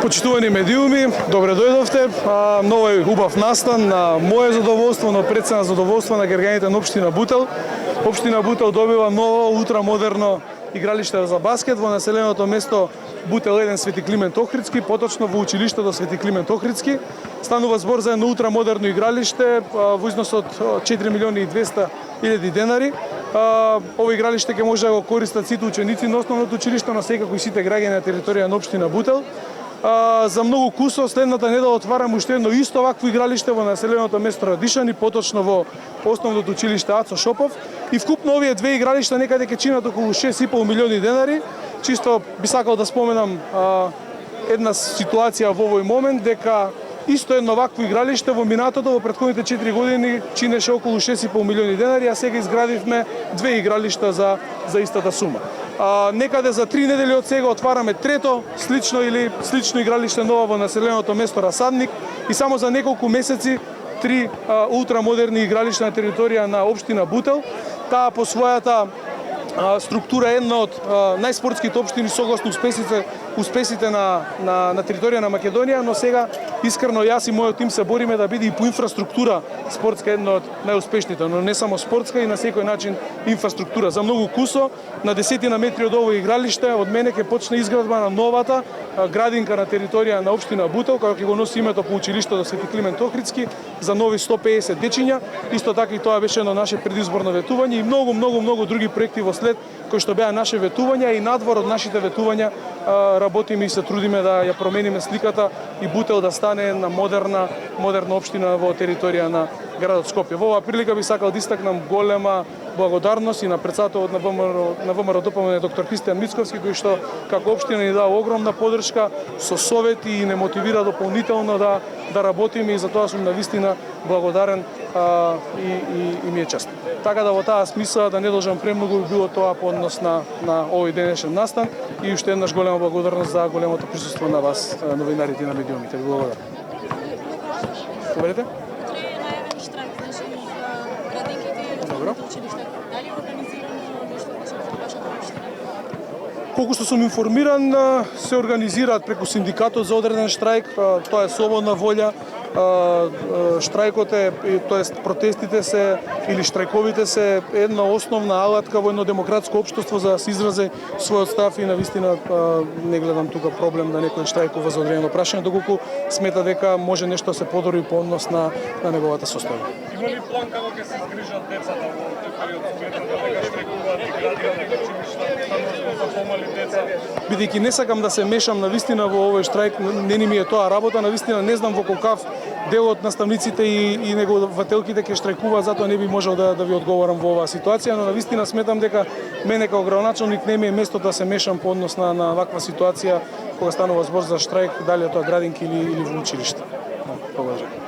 Почитувани медиуми, добре дојдовте. Ново е убав настан на мое задоволство, но пред се на задоволство на граѓаните на општина Бутел. Општина Бутел добива ново ултрамодерно игралиште за баскет во населеното место Бутел 1 Свети Климент Охридски, поточно во училиштето Свети Климент Охридски. Станува збор за едно ултрамодерно игралиште во износ од 4.200.000 денари. Ово игралиште ќе може да го користат сите ученици на основното училиште, но секако и сите граѓани на територија на општина Бутел. За многу кусо следната недела отвараме уште едно исто вакво игралиште во населеното место Радишани, поточно во основното училиште Ацо Шопов. И вкупно овие две игралишта некаде ќе чинат околу 6,5 милиони денари. Чисто би сакал да споменам една ситуација во овој момент, дека исто едно вакво игралиште во минатото во претходните 4 години чинеше околу 6,5 милиони денари, а сега изградивме две игралишта за истата сума. Некаде за 3 недели од сега отвараме трето слично игралиште ново во населеното место Расадник и само за неколку месеци 3 ултрамодерни игралишта на територија на општина Бутел. Таа по својата структура е една од најспортските општини согласно успесите на територија на Македонија, но сега искрено јас и мојот тим се бориме да биде и по инфраструктура спортска една од најуспешните, но не само спортска и на секој начин инфраструктура. За многу кусо, на десетина метри од овој игралиште, од мене ќе почне изградба на новата градинка на територија на општина Бутел, која ќе го носи името по училиштето Свети Климент Охридски за нови 150 дечиња. Исто така и тоа беше едно наше предизборно ветување и многу други проекти во след кои што беа наше ветувања и надвор од нашите ветувања работиме и се трудиме да ја промениме сликата и Бутел да стане една модерна општина во територија на градот Скопје. Во оваа прилика би сакал да истакнам голема благодарност и на претседателот на ВМРО ДПМН доктор Христијан Мицковски, кој што како општина ни дава огромна поддршка со совети и не мотивира дополнително да работиме и за тоа сум навистина благодарен и ми е чест. Така да во таа смисла да не должам премногу би било тоа по однос на овој денешен настан и уште еднаш голема благодарност за големото присуство на вас, новинарите на медиумите. Ви благодарам. Говорите? Колку што сум информиран, се организираат преку синдикатот за одреден штрајк, тоа е слободна волја. Штрајкот е, тоест протестите се или штрајковите се една основна алатка во едно демократско општество за да се изрази својот став и навистина не гледам тука проблем да некој штрајкува за одредено прашање, доколку смета дека може нешто да се подобри по однос на неговата состојба. Има ли план како ќе се згрижат децата во тој период? Сметат дека штрајкуваат и градија за помали деца? Бидејќи не сакам да се мешам навистина во овој штрајк, не ми е тоа работа, навистина не знам во колкав дел од наставниците и негователките ќе штрајкуваат, затоа не би можел да ви одговорам во оваа ситуација, но навистина сметам дека мене како градоначалник не ми е место да се мешам по однос на ваква ситуација кога станува збор за штрајк, дали е тоа градинки или во училиште. Благодарам.